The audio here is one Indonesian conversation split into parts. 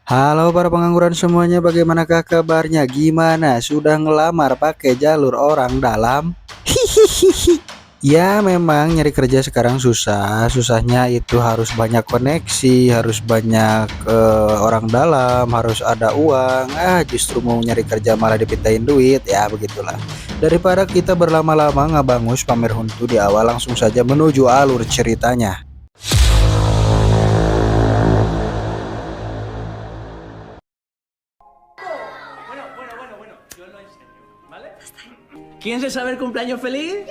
Halo para pengangguran semuanya, bagaimanakah kabarnya? Gimana? Sudah ngelamar pakai jalur orang dalam? Hihihihi. Ya memang nyari kerja sekarang susah. Susahnya itu harus banyak koneksi, harus banyak orang dalam, harus ada uang. Justru mau nyari kerja malah dipintain duit. Ya begitulah. Daripada kita berlama-lama ngabangus pamer huntu di awal, langsung saja menuju alur ceritanya. ¿Quién se sabe el cumpleaños feliz?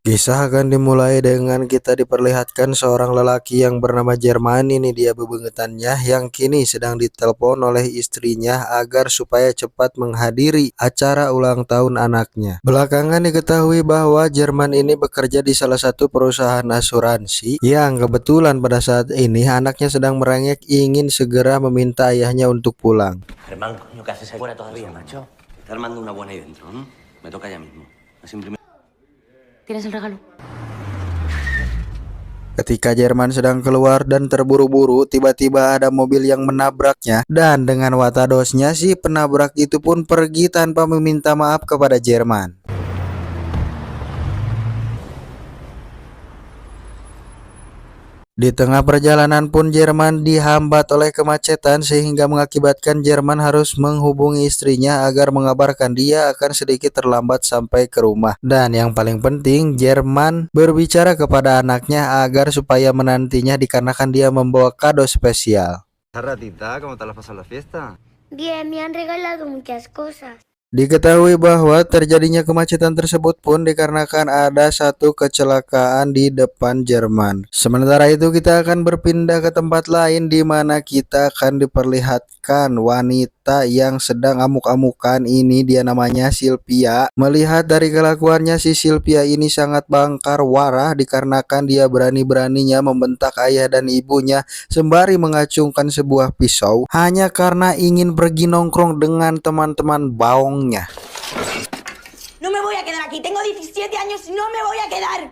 Kisah akan dimulai dengan kita diperlihatkan seorang lelaki yang bernama Jerman. Ini dia bebengetannya yang kini sedang ditelepon oleh istrinya agar supaya cepat menghadiri acara ulang tahun anaknya. Belakangan diketahui bahwa Jerman ini bekerja di salah satu perusahaan asuransi yang kebetulan pada saat ini anaknya sedang merengek ingin segera meminta ayahnya untuk pulang. Germán, coño, ¿qué haces ahí fuera todavía, macho? Te armando una buena ahí dentro, ¿no? Me toca ya mismo. Así un primer... ¿Tienes el regalo? Ketika Jerman sedang keluar dan terburu-buru, tiba-tiba ada mobil yang menabraknya, dan dengan watadosnya si penabrak itu pun pergi tanpa meminta maaf kepada Jerman. Di tengah perjalanan pun Jerman dihambat oleh kemacetan sehingga mengakibatkan Jerman harus menghubungi istrinya agar mengabarkan dia akan sedikit terlambat sampai ke rumah. Dan yang paling penting, Jerman berbicara kepada anaknya agar supaya menantinya dikarenakan dia membawa kado spesial. Ratita, ¿cómo te la pasado en la fiesta? Bien, me han regalado muchas cosas. Diketahui bahwa terjadinya kemacetan tersebut pun dikarenakan ada satu kecelakaan di depan Jerman. Sementara itu kita akan berpindah ke tempat lain di mana kita akan diperlihatkan wanita yang sedang amuk-amukan. Ini dia namanya Sylvia. Melihat dari kelakuannya, si Sylvia ini sangat bangkar warah dikarenakan dia berani-beraninya membentak ayah dan ibunya sembari mengacungkan sebuah pisau hanya karena ingin pergi nongkrong dengan teman-teman baong. No me voy a quedar aquí, tengo 17 años y no me voy a quedar.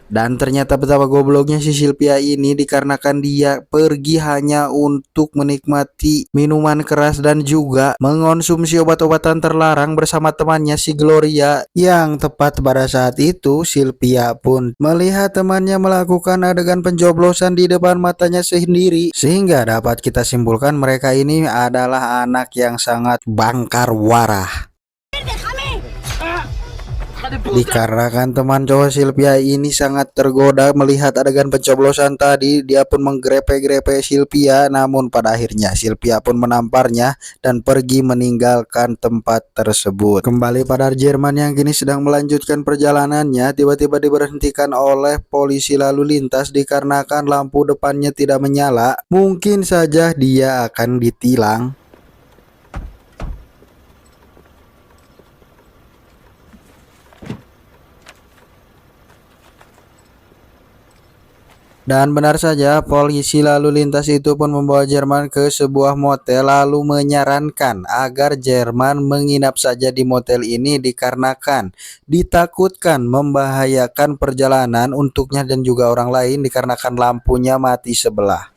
Dan ternyata betapa gobloknya si Sylvia ini dikarenakan dia pergi hanya untuk menikmati minuman keras dan juga mengonsumsi obat-obatan terlarang bersama temannya si Gloria. Yang tepat pada saat itu Sylvia pun melihat temannya melakukan adegan pencoblosan di depan matanya sendiri, sehingga dapat kita simpulkan mereka ini adalah anak yang sangat bangkar warah. Dikarenakan teman cowok Sylvia ini sangat tergoda melihat adegan pencoblosan tadi, dia pun menggrepe-grepe Sylvia, namun pada akhirnya Sylvia pun menamparnya dan pergi meninggalkan tempat tersebut. Kembali pada Jerman yang kini sedang melanjutkan perjalanannya, tiba-tiba diberhentikan oleh polisi lalu lintas dikarenakan lampu depannya tidak menyala. Mungkin saja dia akan ditilang. Dan benar saja, polisi lalu lintas itu pun membawa Jerman ke sebuah motel lalu menyarankan agar Jerman menginap saja di motel ini dikarenakan ditakutkan membahayakan perjalanan untuknya dan juga orang lain dikarenakan lampunya mati sebelah.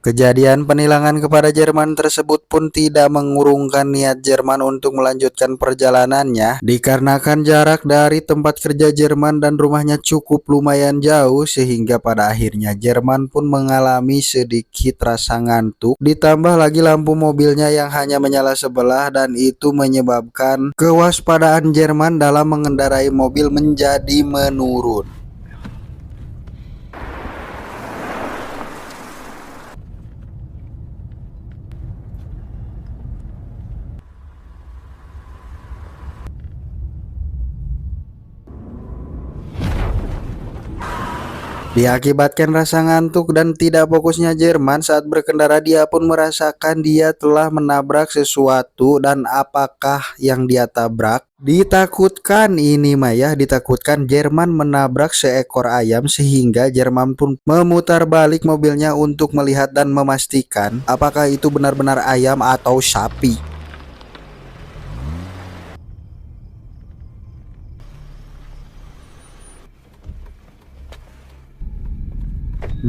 Kejadian penilangan kepada Jerman tersebut pun tidak mengurungkan niat Jerman untuk melanjutkan perjalanannya dikarenakan jarak dari tempat kerja Jerman dan rumahnya cukup lumayan jauh, sehingga pada akhirnya Jerman pun mengalami sedikit rasa ngantuk, ditambah lagi lampu mobilnya yang hanya menyala sebelah, dan itu menyebabkan kewaspadaan Jerman dalam mengendarai mobil menjadi menurun. Diakibatkan rasa ngantuk dan tidak fokusnya Jerman saat berkendara, dia pun merasakan dia telah menabrak sesuatu, dan apakah yang dia tabrak? Ditakutkan ini Maya, ditakutkan Jerman menabrak seekor ayam, sehingga Jerman pun memutar balik mobilnya untuk melihat dan memastikan apakah itu benar-benar ayam atau sapi.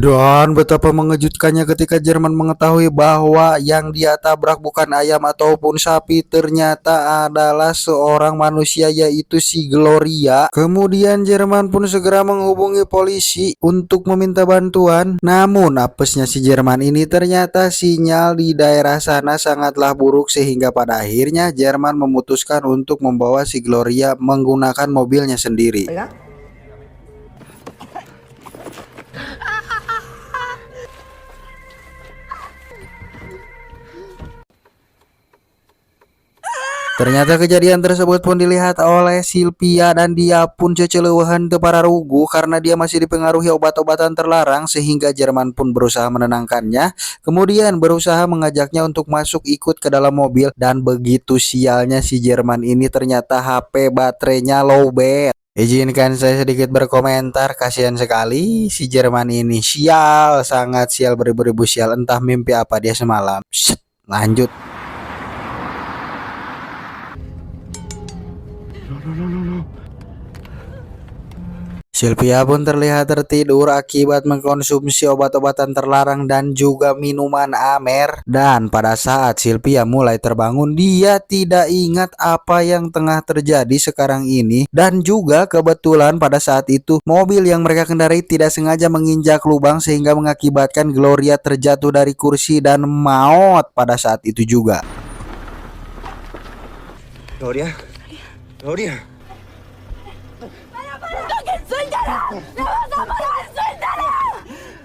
Dan betapa mengejutkannya ketika Jerman mengetahui bahwa yang dia tabrak bukan ayam ataupun sapi, ternyata adalah seorang manusia, yaitu si Gloria. Kemudian Jerman pun segera menghubungi polisi untuk meminta bantuan. Namun apesnya si Jerman ini, ternyata sinyal di daerah sana sangatlah buruk sehingga pada akhirnya Jerman memutuskan untuk membawa si Gloria menggunakan mobilnya sendiri. Oiga. Ternyata kejadian tersebut pun dilihat oleh Sylvia dan dia pun ceceluhan teu pararugu karena dia masih dipengaruhi obat-obatan terlarang, sehingga Jerman pun berusaha menenangkannya, kemudian berusaha mengajaknya untuk masuk ikut ke dalam mobil. Dan begitu sialnya si Jerman ini, ternyata HP baterainya lowbat. Izinkan saya sedikit berkomentar, kasihan sekali si Jerman ini, sial, sangat sial, beribu-ribu sial, entah mimpi apa dia semalam. Lanjut. Sylvia pun terlihat tertidur akibat mengkonsumsi obat-obatan terlarang dan juga minuman amer. Dan pada saat Sylvia mulai terbangun, dia tidak ingat apa yang tengah terjadi sekarang ini. Dan juga kebetulan pada saat itu mobil yang mereka kendarai tidak sengaja menginjak lubang sehingga mengakibatkan Gloria terjatuh dari kursi dan maut pada saat itu juga. Gloria. Gloria.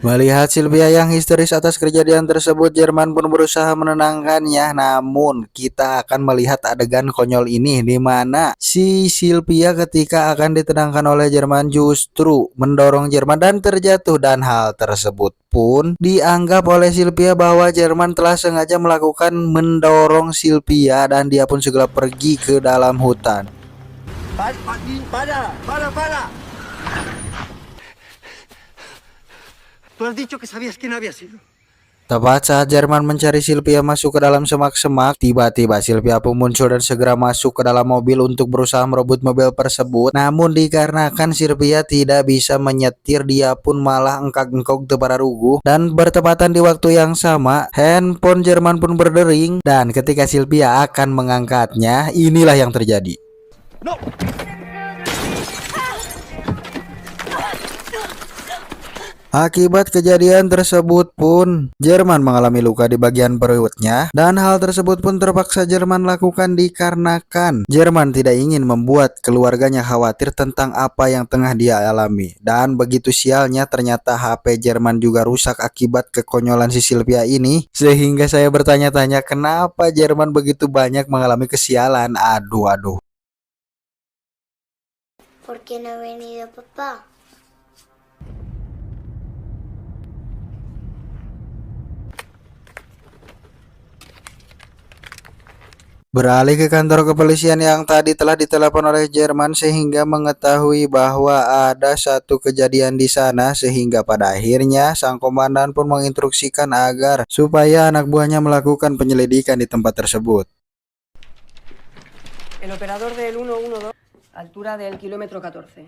Melihat Sylvia yang histeris atas kejadian tersebut, Jerman pun berusaha menenangkannya. Namun kita akan melihat adegan konyol ini di mana si Sylvia ketika akan ditenangkan oleh Jerman justru mendorong Jerman dan terjatuh, dan hal tersebut pun dianggap oleh Sylvia bahwa Jerman telah sengaja melakukan mendorong Sylvia dan dia pun segera pergi ke dalam hutan. Para. Tú has dicho que sabías quién había sido. Tepat saat Jerman mencari Sylvia masuk ke dalam semak-semak, tiba-tiba Sylvia pun muncul dan segera masuk ke dalam mobil untuk berusaha merebut mobil tersebut. Namun dikarenakan Sylvia tidak bisa menyetir, dia pun malah engkak-engkok teu pararugu. Dan bertepatan di waktu yang sama, handphone Jerman pun berdering. Dan ketika Sylvia akan mengangkatnya, inilah yang terjadi. ¡No! Akibat kejadian tersebut pun Jerman mengalami luka di bagian perutnya, dan hal tersebut pun terpaksa Jerman lakukan dikarenakan Jerman tidak ingin membuat keluarganya khawatir tentang apa yang tengah dia alami. Dan begitu sialnya, ternyata HP Jerman juga rusak akibat kekonyolan si Sylvia ini, sehingga saya bertanya-tanya kenapa Jerman begitu banyak mengalami kesialan. Aduh. ¿Por qué no ha venido papá? Beralih ke kantor kepolisian yang tadi telah ditelepon oleh Jerman sehingga mengetahui bahwa ada satu kejadian di sana, sehingga pada akhirnya sang komandan pun menginstruksikan agar supaya anak buahnya melakukan penyelidikan di tempat tersebut. El operador del 112, altura del kilómetro 14.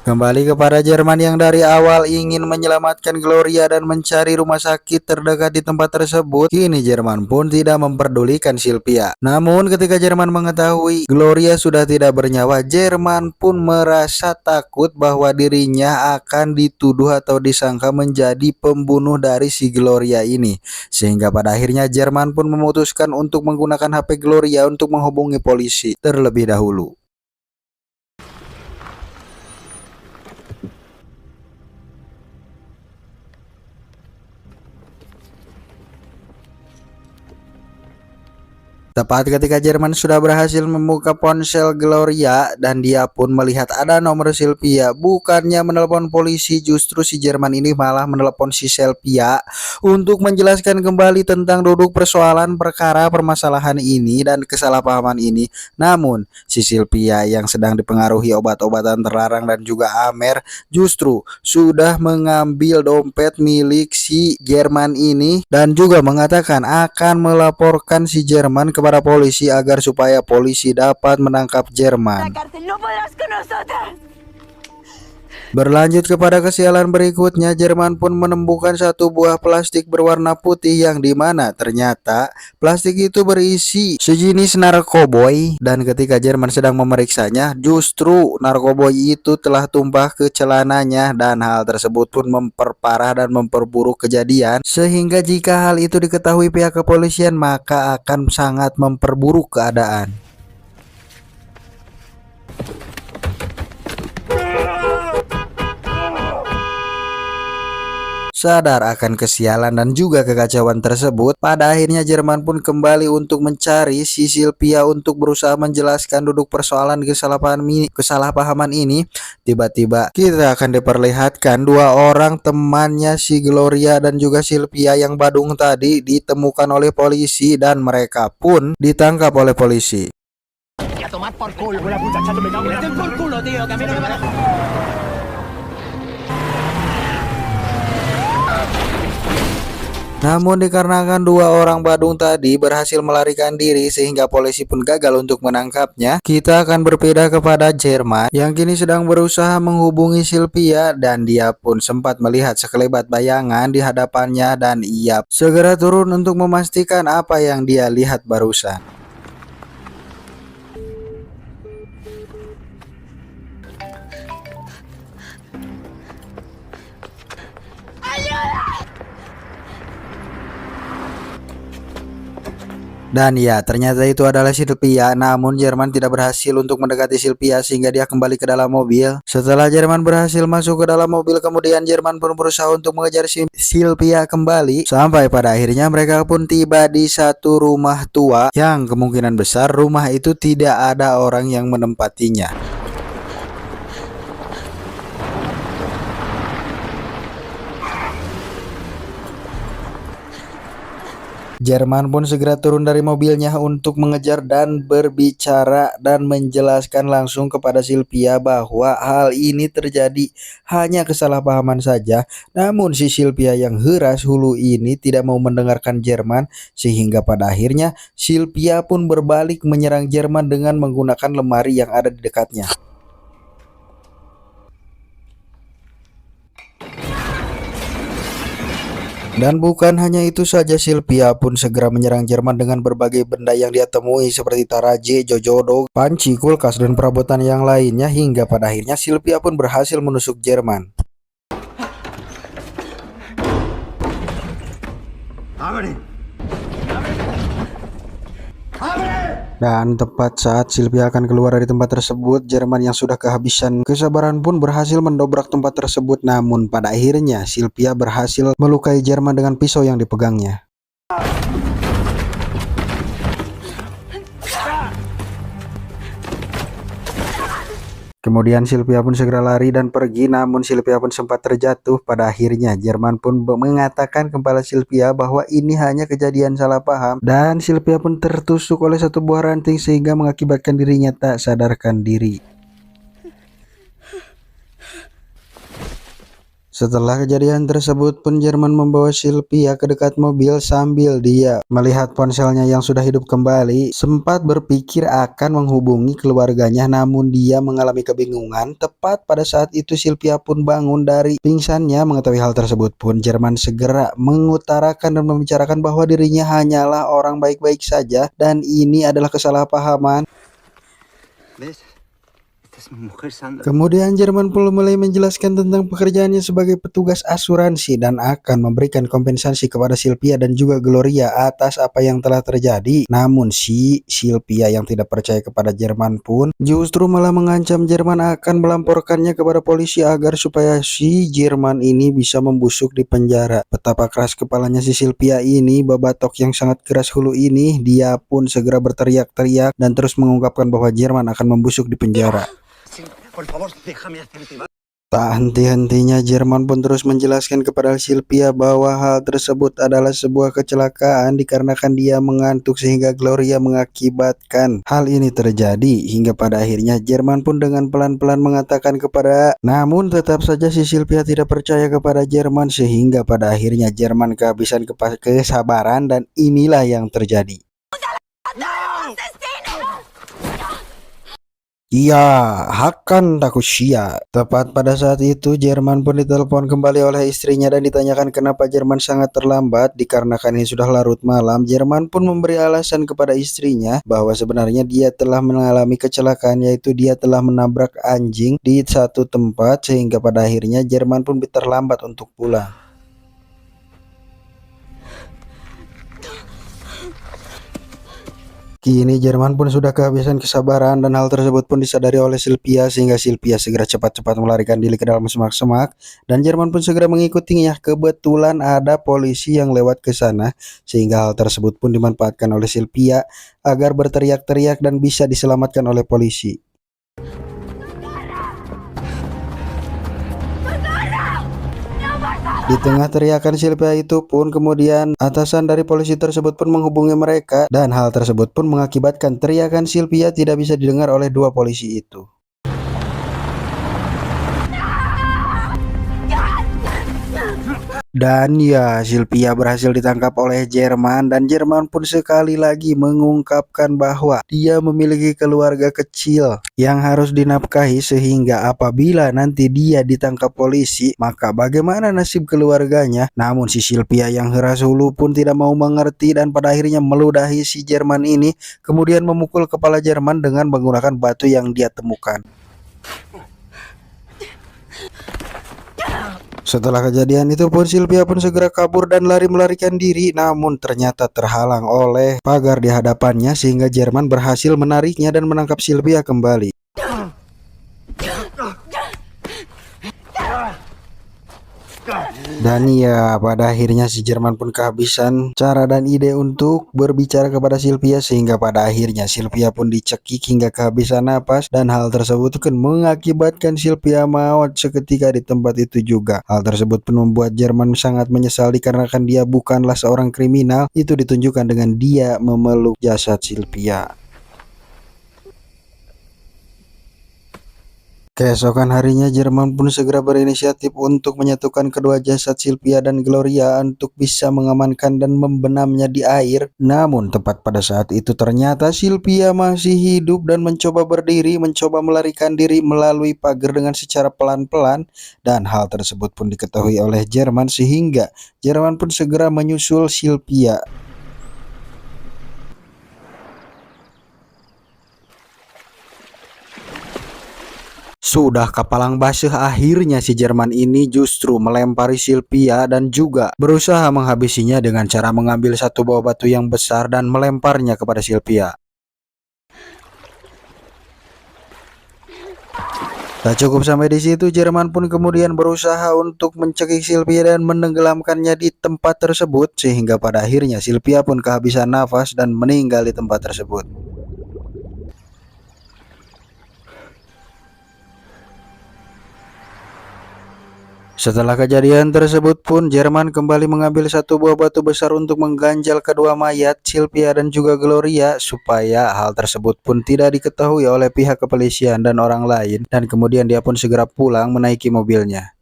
Kembali kepada Jerman yang dari awal ingin menyelamatkan Gloria dan mencari rumah sakit terdekat di tempat tersebut, kini Jerman pun tidak memperdulikan Sylvia. Namun ketika Jerman mengetahui Gloria sudah tidak bernyawa, Jerman pun merasa takut bahwa dirinya akan dituduh atau disangka menjadi pembunuh dari si Gloria ini. Sehingga pada akhirnya Jerman pun memutuskan untuk menggunakan HP Gloria untuk menghubungi polisi terlebih dahulu. Tepat ketika Jerman sudah berhasil membuka ponsel Gloria dan dia pun melihat ada nomor Sylvia, bukannya menelpon polisi, justru si Jerman ini malah menelpon si Sylvia untuk menjelaskan kembali tentang duduk persoalan perkara permasalahan ini dan kesalahpahaman ini. Namun si Sylvia yang sedang dipengaruhi obat-obatan terlarang dan juga amer justru sudah mengambil dompet milik si Jerman ini dan juga mengatakan akan melaporkan si Jerman kepada polisi agar supaya polisi dapat menangkap Jerman. La cárcel, no podrás con nosotras. Berlanjut kepada kesialan berikutnya, Jerman pun menemukan satu buah plastik berwarna putih yang dimana ternyata plastik itu berisi sejenis narkoboy, dan ketika Jerman sedang memeriksanya, justru narkoboy itu telah tumpah ke celananya, dan hal tersebut pun memperparah dan memperburuk kejadian, sehingga jika hal itu diketahui pihak kepolisian maka akan sangat memperburuk keadaan. Sadar akan kesialan dan juga kekacauan tersebut, pada akhirnya Jerman pun kembali untuk mencari si Sylvia untuk berusaha menjelaskan duduk persoalan kesalahpahaman ini. Tiba-tiba kita akan diperlihatkan dua orang temannya si Gloria dan juga Sylvia yang badung tadi ditemukan oleh polisi dan mereka pun ditangkap oleh polisi. Namun dikarenakan dua orang badung tadi berhasil melarikan diri sehingga polisi pun gagal untuk menangkapnya, kita akan berpindah kepada Jerman yang kini sedang berusaha menghubungi Sylvia, dan dia pun sempat melihat sekelebat bayangan di hadapannya dan ia segera turun untuk memastikan apa yang dia lihat barusan. Dan ya, ternyata itu adalah Sylvia. Namun Jerman tidak berhasil untuk mendekati Sylvia sehingga dia kembali ke dalam mobil. Setelah Jerman berhasil masuk ke dalam mobil, kemudian Jerman pun berusaha untuk mengejar Sylvia kembali. Sampai pada akhirnya mereka pun tiba di satu rumah tua yang kemungkinan besar rumah itu tidak ada orang yang menempatinya. Jerman pun segera turun dari mobilnya untuk mengejar dan berbicara dan menjelaskan langsung kepada Sylvia bahwa hal ini terjadi hanya kesalahpahaman saja. Namun si Sylvia yang heras hulu ini tidak mau mendengarkan Jerman, sehingga pada akhirnya Sylvia pun berbalik menyerang Jerman dengan menggunakan lemari yang ada di dekatnya. Dan bukan hanya itu saja, Sylvia pun segera menyerang Jerman dengan berbagai benda yang dia temui seperti taraje, jojodo, panci, kulkas, dan perabotan yang lainnya, hingga pada akhirnya Sylvia pun berhasil menusuk Jerman. Dan tepat saat Sylvia akan keluar dari tempat tersebut, Jerman yang sudah kehabisan kesabaran pun berhasil mendobrak tempat tersebut. Namun pada akhirnya Sylvia berhasil melukai Jerman dengan pisau yang dipegangnya. Kemudian Sylvia pun segera lari dan pergi, namun Sylvia pun sempat terjatuh. Pada akhirnya Jerman pun mengatakan kepada Sylvia bahwa ini hanya kejadian salah paham, dan Sylvia pun tertusuk oleh satu buah ranting sehingga mengakibatkan dirinya tak sadarkan diri. Setelah kejadian tersebut pun Jerman membawa Sylvia ke dekat mobil sambil dia melihat ponselnya yang sudah hidup kembali. Sempat berpikir akan menghubungi keluarganya, namun dia mengalami kebingungan. Tepat pada saat itu Sylvia pun bangun dari pingsannya. Mengetahui hal tersebut pun Jerman segera mengutarakan dan membicarakan bahwa dirinya hanyalah orang baik-baik saja dan ini adalah kesalahpahaman. Kemudian Jerman pun mulai menjelaskan tentang pekerjaannya sebagai petugas asuransi dan akan memberikan kompensasi kepada Sylvia dan juga Gloria atas apa yang telah terjadi. Namun si Sylvia yang tidak percaya kepada Jerman pun justru malah mengancam Jerman akan melamporkannya kepada polisi agar supaya si Jerman ini bisa membusuk di penjara. Betapa keras kepalanya si Sylvia ini, babatok yang sangat keras hulu ini, dia pun segera berteriak-teriak dan terus mengungkapkan bahwa Jerman akan membusuk di penjara. Tak henti-hentinya Jerman pun terus menjelaskan kepada Sylvia bahwa hal tersebut adalah sebuah kecelakaan dikarenakan dia mengantuk sehingga Gloria mengakibatkan hal ini terjadi, hingga pada akhirnya Jerman pun dengan pelan-pelan mengatakan kepada, namun tetap saja si Sylvia tidak percaya kepada Jerman sehingga pada akhirnya Jerman kehabisan kesabaran dan inilah yang terjadi. Iya, akan takut sia. Tepat pada saat itu, Jerman pun ditelepon kembali oleh istrinya dan ditanyakan kenapa Jerman sangat terlambat. Dikarenakan ini sudah larut malam, Jerman pun memberi alasan kepada istrinya bahwa sebenarnya dia telah mengalami kecelakaan, yaitu dia telah menabrak anjing di satu tempat sehingga pada akhirnya Jerman pun terlambat untuk pulang. Kini Jerman pun sudah kehabisan kesabaran dan hal tersebut pun disadari oleh Sylvia sehingga Sylvia segera cepat-cepat melarikan diri ke dalam semak-semak dan Jerman pun segera mengikutinya. Kebetulan ada polisi yang lewat ke sana sehingga hal tersebut pun dimanfaatkan oleh Sylvia agar berteriak-teriak dan bisa diselamatkan oleh polisi. Di tengah teriakan Sylvia itu pun kemudian atasan dari polisi tersebut pun menghubungi mereka dan hal tersebut pun mengakibatkan teriakan Sylvia tidak bisa didengar oleh dua polisi itu. Dan ya, Sylvia berhasil ditangkap oleh Jerman dan Jerman pun sekali lagi mengungkapkan bahwa dia memiliki keluarga kecil yang harus dinafkahi sehingga apabila nanti dia ditangkap polisi, maka bagaimana nasib keluarganya? Namun si Sylvia yang keras hulu pun tidak mau mengerti dan pada akhirnya meludahi si Jerman ini, kemudian memukul kepala Jerman dengan menggunakan batu yang dia temukan. Setelah kejadian itu pun Sylvia pun segera kabur dan melarikan diri, namun ternyata terhalang oleh pagar di hadapannya sehingga Jerman berhasil menariknya dan menangkap Sylvia kembali. Dan ya, pada akhirnya si Jerman pun kehabisan cara dan ide untuk berbicara kepada Sylvia sehingga pada akhirnya Sylvia pun dicekik hingga kehabisan napas dan hal tersebut kan mengakibatkan Sylvia maut seketika di tempat itu juga. Hal tersebut pun membuat Jerman sangat menyesal dikarenakan dia bukanlah seorang kriminal. Itu ditunjukkan dengan dia memeluk jasad Sylvia. Keesokan harinya Jerman pun segera berinisiatif untuk menyatukan kedua jasad Sylvia dan Gloria untuk bisa mengamankan dan membenamnya di air. Namun tepat pada saat itu ternyata Sylvia masih hidup dan mencoba berdiri, mencoba melarikan diri melalui pagar dengan secara pelan-pelan dan hal tersebut pun diketahui oleh Jerman sehingga Jerman pun segera menyusul Sylvia. Sudah kapalang basuh, akhirnya si Jerman ini justru melempari Sylvia dan juga berusaha menghabisinya dengan cara mengambil satu buah batu yang besar dan melemparnya kepada Sylvia. Tak cukup sampai di situ, Jerman pun kemudian berusaha untuk mencekik Sylvia dan menenggelamkannya di tempat tersebut sehingga pada akhirnya Sylvia pun kehabisan nafas dan meninggal di tempat tersebut. Setelah kejadian tersebut pun Jerman kembali mengambil satu buah batu besar untuk mengganjal kedua mayat Sylvia dan juga Gloria supaya hal tersebut pun tidak diketahui oleh pihak kepolisian dan orang lain dan kemudian dia pun segera pulang menaiki mobilnya.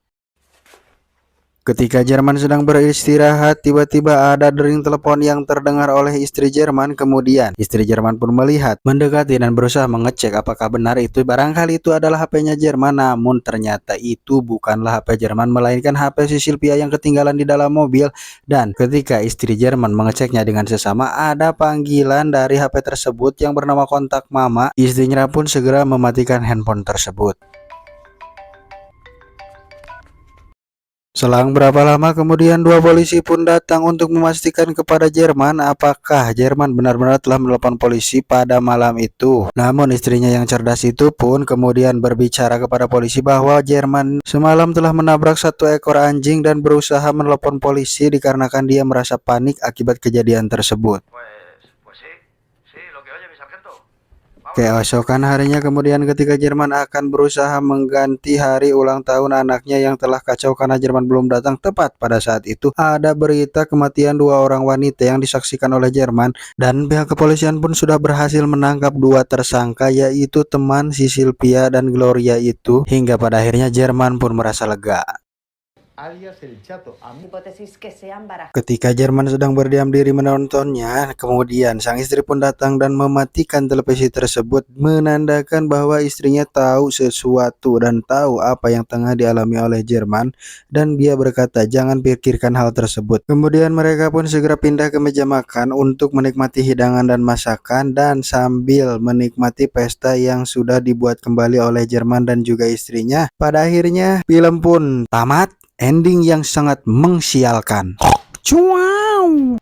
Ketika Jerman sedang beristirahat, tiba-tiba ada dering telepon yang terdengar oleh istri Jerman. Kemudian istri Jerman pun melihat, mendekati dan berusaha mengecek apakah benar itu barangkali itu adalah HP-nya Jerman. Namun ternyata itu bukanlah HP Jerman, melainkan HP si Sylvia yang ketinggalan di dalam mobil. Dan ketika istri Jerman mengeceknya dengan sesama, ada panggilan dari HP tersebut yang bernama kontak mama. Istrinya pun segera mematikan handphone tersebut. Selang berapa lama kemudian dua polisi pun datang untuk memastikan kepada Jerman apakah Jerman benar-benar telah menelpon polisi pada malam itu. Namun istrinya yang cerdas itu pun kemudian berbicara kepada polisi bahwa Jerman semalam telah menabrak satu ekor anjing dan berusaha menelpon polisi dikarenakan dia merasa panik akibat kejadian tersebut. Keesokan harinya kemudian ketika Jerman akan berusaha mengganti hari ulang tahun anaknya yang telah kacau karena Jerman belum datang, tepat pada saat itu ada berita kematian dua orang wanita yang disaksikan oleh Jerman dan pihak kepolisian pun sudah berhasil menangkap dua tersangka yaitu teman si Sylvia dan Gloria itu hingga pada akhirnya Jerman pun merasa lega. alias el Chato. Hipótesis que sean barajas. Ketika Jerman sedang berdiam diri menontonnya, kemudian sang istri pun datang dan mematikan televisi tersebut, menandakan bahwa istrinya tahu sesuatu dan tahu apa yang tengah dialami oleh Jerman, dan dia berkata jangan pikirkan hal tersebut. Kemudian mereka pun segera pindah ke meja makan untuk menikmati hidangan dan masakan, dan sambil menikmati pesta yang sudah dibuat kembali oleh Jerman dan juga istrinya. Pada akhirnya film pun tamat. Ending yang sangat mengsialkan. Wow.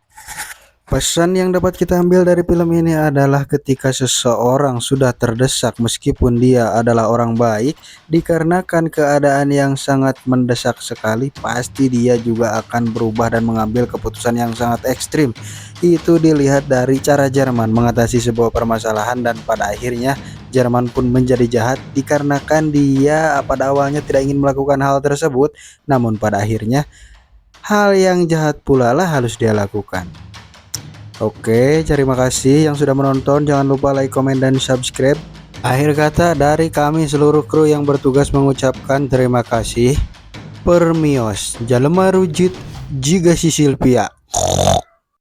Pesan yang dapat kita ambil dari film ini adalah ketika seseorang sudah terdesak meskipun dia adalah orang baik, dikarenakan keadaan yang sangat mendesak sekali, pasti dia juga akan berubah dan mengambil keputusan yang sangat ekstrim. Itu dilihat dari cara Jerman mengatasi sebuah permasalahan, dan pada akhirnya Jerman pun menjadi jahat dikarenakan dia pada awalnya tidak ingin melakukan hal tersebut, namun pada akhirnya hal yang jahat pula lah harus dia lakukan. Oke, terima kasih yang sudah menonton. Jangan lupa like, komen, dan subscribe. Akhir kata dari kami seluruh kru yang bertugas mengucapkan terima kasih. Permios, jalema rujit jiga si Silvia.